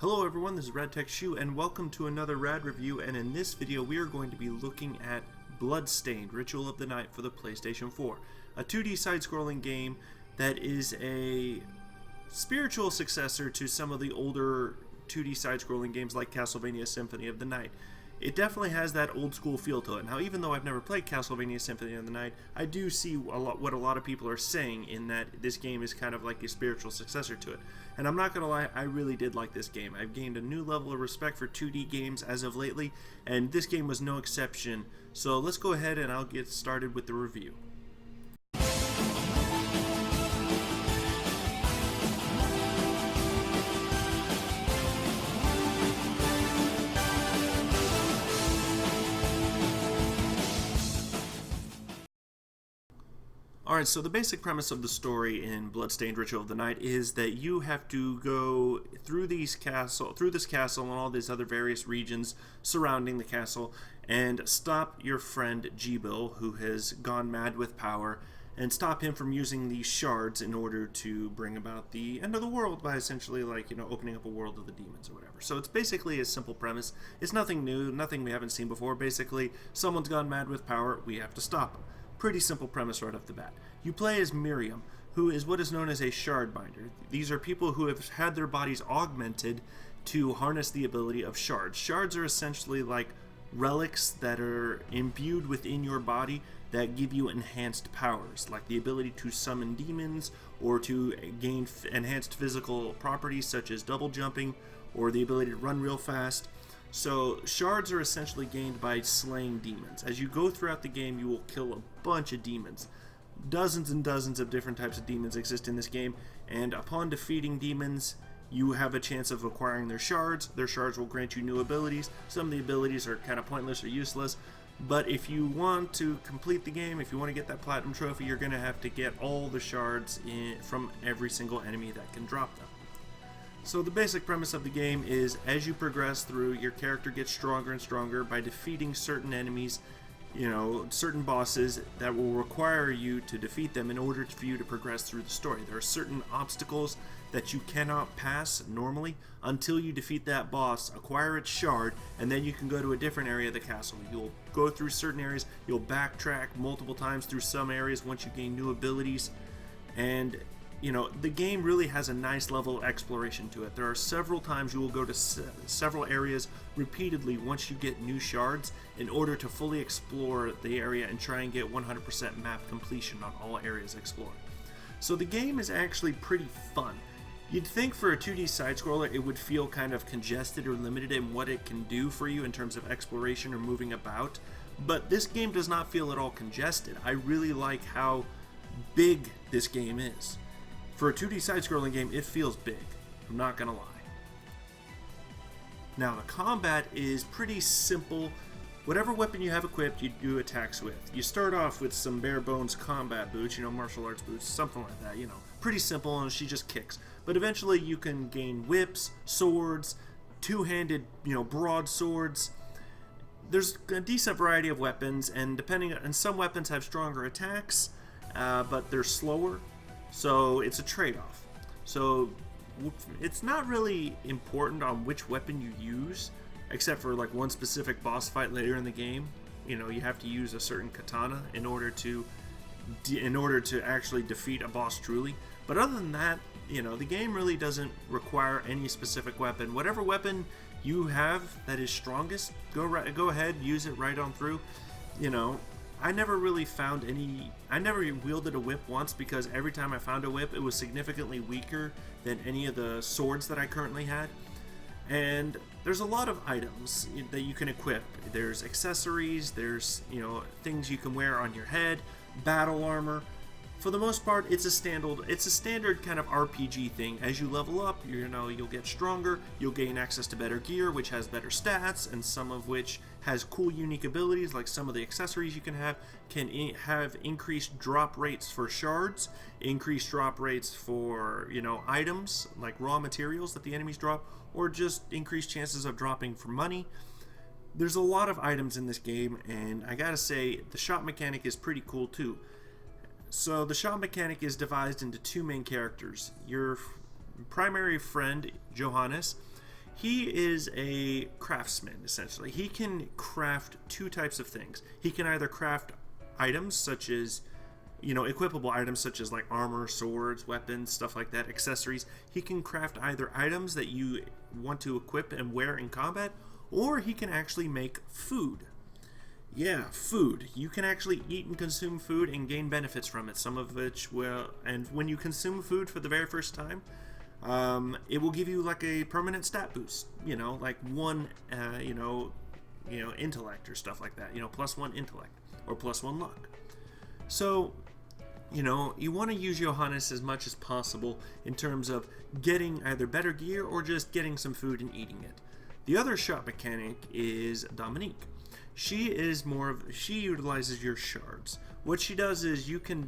Hello everyone, this is RadTechShoe and welcome to another Rad review, and in this video we are going to be looking at Bloodstained, Ritual of the Night for the PlayStation 4. A 2D side-scrolling game that is a spiritual successor to some of the older 2D side-scrolling games like Castlevania Symphony of the Night. It definitely has that old school feel to it. Now, even though I've never played Castlevania Symphony of the Night, I do see what a lot of people are saying in that this game is kind of like a spiritual successor to it. And I'm not going to lie, I really did like this game. I've gained a new level of respect for 2D games as of lately, and this game was no exception. So let's go ahead and I'll get started with the review. Alright, so the basic premise of the story in Bloodstained Ritual of the Night is that you have to go through this castle and all these other various regions surrounding the castle and stop your friend G-Bill, who has gone mad with power, and stop him from using these shards in order to bring about the end of the world by essentially, like, you know, opening up a world of the demons or whatever. So it's basically a simple premise. It's nothing new, nothing we haven't seen before. Basically, someone's gone mad with power, we have to stop him. Pretty simple premise right off the bat. You play as Miriam, who is what is known as a shard binder. These are people who have had their bodies augmented to harness the ability of shards. Shards are essentially like relics that are imbued within your body that give you enhanced powers, like the ability to summon demons or to gain enhanced physical properties such as double jumping or the ability to run real fast. So shards are essentially gained by slaying demons. As you go throughout the game, you will kill a bunch of demons. Dozens and dozens of different types of demons exist in this game, and upon defeating demons, you have a chance of acquiring their shards. Their shards will grant you new abilities. Some of the abilities are kind of pointless or useless, but if you want to complete the game, if you want to get that platinum trophy, you're going to have to get all the shards from every single enemy that can drop them. So the basic premise of the game is, as you progress through, your character gets stronger and stronger by defeating certain enemies, you know, certain bosses that will require you to defeat them in order for you to progress through the story. There are certain obstacles that you cannot pass normally until you defeat that boss, acquire its shard, and then you can go to a different area of the castle. You'll go through certain areas, you'll backtrack multiple times through some areas once you gain new abilities, and you know, the game really has a nice level of exploration to it. There are several times you will go to several areas repeatedly once you get new shards in order to fully explore the area and try and get 100% map completion on all areas explored. So the game is actually pretty fun. You'd think for a 2D side-scroller it would feel kind of congested or limited in what it can do for you in terms of exploration or moving about, but this game does not feel at all congested. I really like how big this game is. For a 2D side-scrolling game, it feels big. I'm not gonna lie. Now, the combat is pretty simple. Whatever weapon you have equipped, you do attacks with. You start off with some bare-bones combat boots, you know, martial arts boots, something like that, you know. Pretty simple, and she just kicks. But eventually you can gain whips, swords, two-handed, you know, broadswords. There's a decent variety of weapons, and some weapons have stronger attacks, but they're slower. So it's a trade-off. So it's not really important on which weapon you use, except for like one specific boss fight later in the game. You know, you have to use a certain katana in order to actually defeat a boss truly. But other than that, you know, the game really doesn't require any specific weapon. Whatever weapon you have that is strongest, go ahead, use it right on through. You know, I never really found any. I never wielded a whip once because every time I found a whip, it was significantly weaker than any of the swords that I currently had. And there's a lot of items that you can equip. There's accessories, there's, you know, things you can wear on your head, battle armor. For the most part, it's a standard kind of RPG thing. As you level up, you know, you'll get stronger, you'll gain access to better gear, which has better stats, and some of which has cool, unique abilities, like some of the accessories you can have have increased drop rates for shards, increased drop rates for, you know, items, like raw materials that the enemies drop, or just increased chances of dropping for money. There's a lot of items in this game, and I gotta say, the shop mechanic is pretty cool too. So the shop mechanic is devised into two main characters. Your primary friend, Johannes, He is a craftsman, essentially. He can craft two types of things. He can either craft items such as, equipable items such as like armor, swords, weapons, stuff like that, accessories. He can craft either items that you want to equip and wear in combat, or he can actually make food. Yeah, food. You can actually eat and consume food and gain benefits from it, some of which will, and when you consume food for the very first time, it will give you like a permanent stat boost, like one, intellect or stuff like that, +1 intellect or +1 luck. So, you want to use Johannes as much as possible in terms of getting either better gear or just getting some food and eating it. The other shop mechanic is Dominique. She utilizes your shards. What she does is you can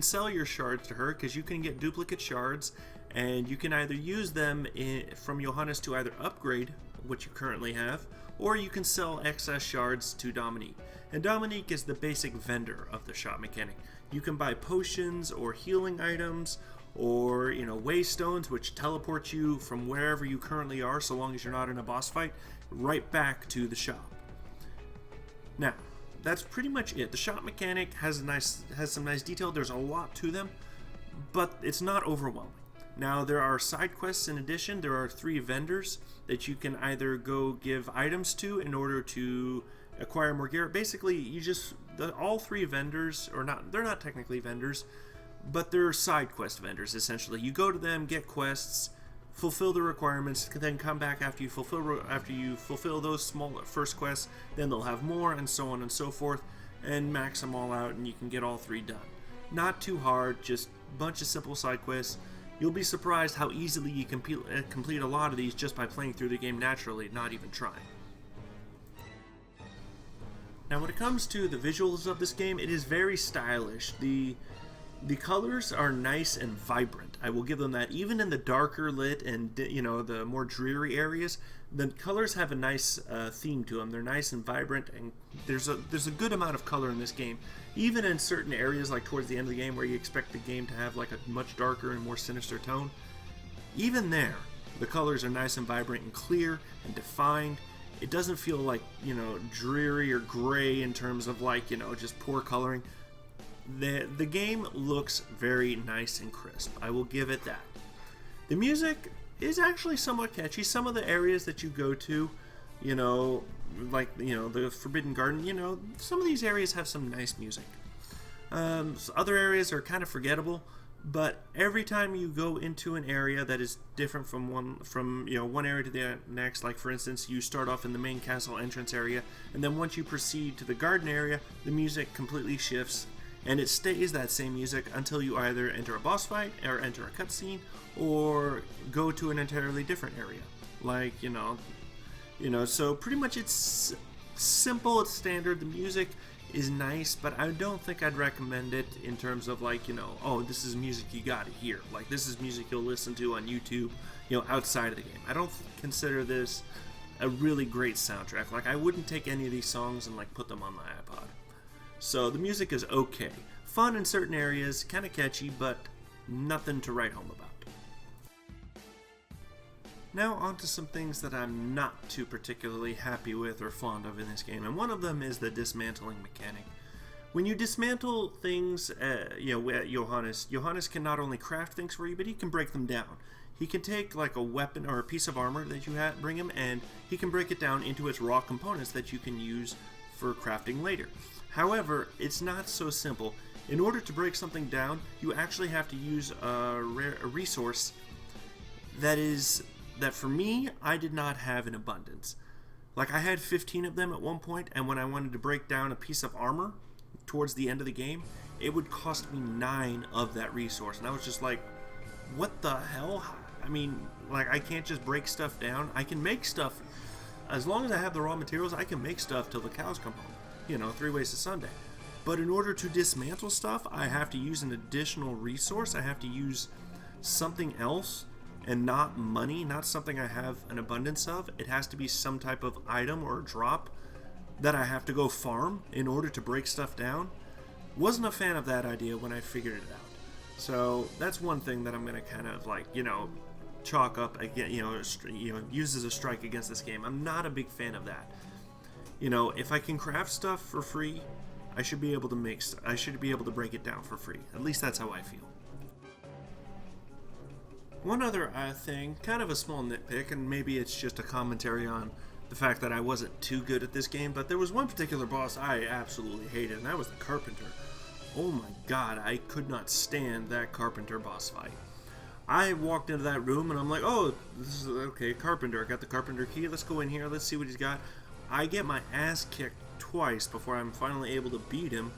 sell your shards to her because you can get duplicate shards, and you can either use them from Johannes to either upgrade what you currently have, or you can sell excess shards to Dominique. And Dominique is the basic vendor of the shop mechanic. You can buy potions or healing items, or waystones, which teleport you from wherever you currently are, so long as you're not in a boss fight, right back to the shop. Now, that's pretty much it. The shop mechanic has some nice detail. There's a lot to them, but it's not overwhelming. Now, there are side quests in addition. There are 3 vendors that you can either go give items to in order to acquire more gear. Basically, all 3 vendors, they're not technically vendors, but they're side quest vendors, essentially. You go to them, get quests, fulfill the requirements, then come back after you fulfill those small first quests, then they'll have more, and so on and so forth, and max them all out, and you can get all 3 done. Not too hard, just a bunch of simple side quests. You'll be surprised how easily you can complete a lot of these just by playing through the game naturally, not even trying. Now, when it comes to the visuals of this game, it is very stylish. The colors are nice and vibrant. I will give them that. Even in the darker lit and the more dreary areas, the colors have a nice theme to them. They're nice and vibrant, and there's a good amount of color in this game. Even in certain areas, like towards the end of the game, where you expect the game to have like a much darker and more sinister tone, even there, the colors are nice and vibrant and clear and defined. It doesn't feel like dreary or gray in terms of like just poor coloring. The game looks very nice and crisp. I will give it that. The music is actually somewhat catchy. Some of the areas that you go to, like the Forbidden Garden, some of these areas have some nice music. Other areas are kind of forgettable, but every time you go into an area that is different from one area to the next, like for instance, you start off in the main castle entrance area, and then once you proceed to the garden area, the music completely shifts. And it stays that same music until you either enter a boss fight, or enter a cutscene, or go to an entirely different area. Like, so pretty much it's simple, it's standard. The music is nice, but I don't think I'd recommend it in terms of like, oh, this is music you gotta hear. Like, this is music you'll listen to on YouTube, outside of the game. I don't consider this a really great soundtrack. Like, I wouldn't take any of these songs and like put them on my iPod. So the music is okay. Fun in certain areas, kind of catchy, but nothing to write home about. Now on to some things that I'm not too particularly happy with or fond of in this game, and one of them is the dismantling mechanic. When you dismantle things, with Johannes can not only craft things for you, but he can break them down. He can take like a weapon or a piece of armor that you bring him, and he can break it down into its raw components that you can use for crafting later. However, it's not so simple. In order to break something down, you actually have to use a resource that for me, I did not have in abundance. Like, I had 15 of them at one point, and when I wanted to break down a piece of armor towards the end of the game, it would cost me 9 of that resource. And I was just like, what the hell? I mean, like, I can't just break stuff down. I can make stuff. As long as I have the raw materials, I can make stuff till the cows come home. 3 ways to Sunday. But in order to dismantle stuff, I have to use an additional resource. I have to use something else, and not money, not something I have an abundance of. It has to be some type of item or drop that I have to go farm in order to break stuff down. Wasn't a fan of that idea when I figured it out. So that's one thing that I'm going to kind of like, chalk up again, uses a strike against this game. I'm not a big fan of that. If I can craft stuff for free, I should be able to break it down for free. At least that's how I feel. One other thing, kind of a small nitpick, and maybe it's just a commentary on the fact that I wasn't too good at this game, but there was one particular boss I absolutely hated, and that was the Carpenter. Oh my god, I could not stand that Carpenter boss fight. I walked into that room and I'm like, oh, this is okay, Carpenter. I got the Carpenter key. Let's go in here. Let's see what he's got. I get my ass kicked twice before I'm finally able to beat him,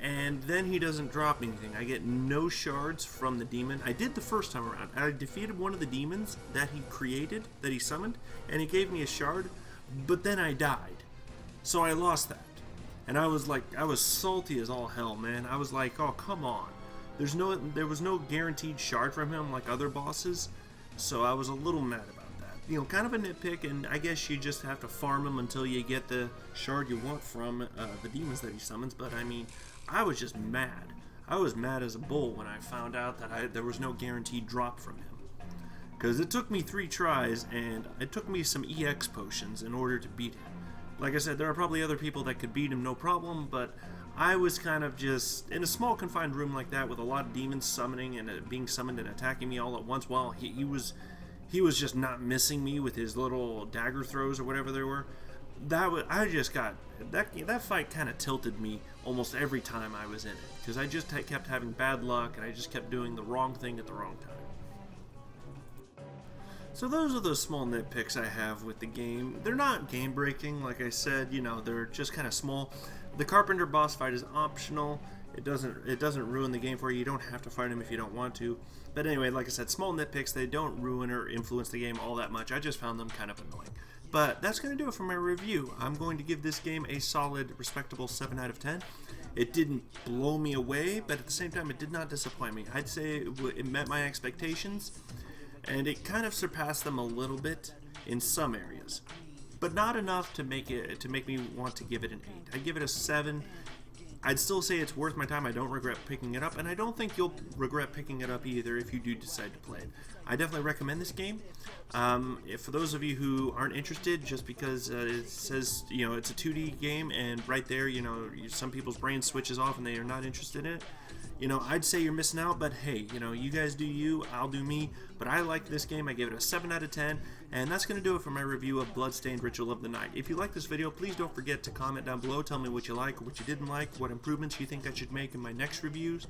and then he doesn't drop anything. I get no shards from the demon. I did the first time around. I defeated one of the demons that he created, that he summoned, and he gave me a shard, but then I died. So I lost that. And I was salty as all hell, man. I was like, oh, come on. There was no guaranteed shard from him like other bosses, so I was a little mad about that. Kind of a nitpick, and I guess you just have to farm him until you get the shard you want from the demons that he summons, but I mean, I was just mad. I was mad as a bull when I found out that there was no guaranteed drop from him. Because it took me 3 tries, and it took me some EX potions in order to beat him. Like I said, there are probably other people that could beat him no problem, but I was kind of just in a small confined room like that with a lot of demons summoning and being summoned and attacking me all at once while he was just not missing me with his little dagger throws or whatever they were. That fight kind of tilted me almost every time I was in it, because I just kept having bad luck and I just kept doing the wrong thing at the wrong time. So those are the small nitpicks I have with the game. They're not game breaking, like I said, they're just kind of small. The Carpenter boss fight is optional. It doesn't ruin the game for you. You don't have to fight him if you don't want to. But anyway, like I said, small nitpicks, they don't ruin or influence the game all that much. I just found them kind of annoying. But that's going to do it for my review. I'm going to give this game a solid, respectable 7 out of 10. It didn't blow me away, but at the same time, it did not disappoint me. I'd say it met my expectations, and it kind of surpassed them a little bit in some areas, but not enough to make me want to give it an 8. I'd give it a 7. I'd still say it's worth my time. I don't regret picking it up, and I don't think you'll regret picking it up either if you do decide to play it. I definitely recommend this game. For those of you who aren't interested, just because it says it's a 2D game, and right there some people's brain switches off and they are not interested in it, I'd say you're missing out, but hey, you guys do you, I'll do me. But I like this game. I gave it a 7 out of 10, and that's going to do it for my review of Bloodstained Ritual of the Night. If you like this video, please don't forget to comment down below. Tell me what you like, what you didn't like, what improvements you think I should make in my next reviews.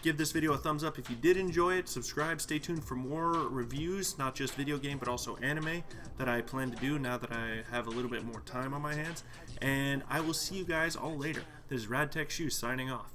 Give this video a thumbs up if you did enjoy it. Subscribe, stay tuned for more reviews, not just video game, but also anime that I plan to do now that I have a little bit more time on my hands. And I will see you guys all later. This is RadTech Shoes signing off.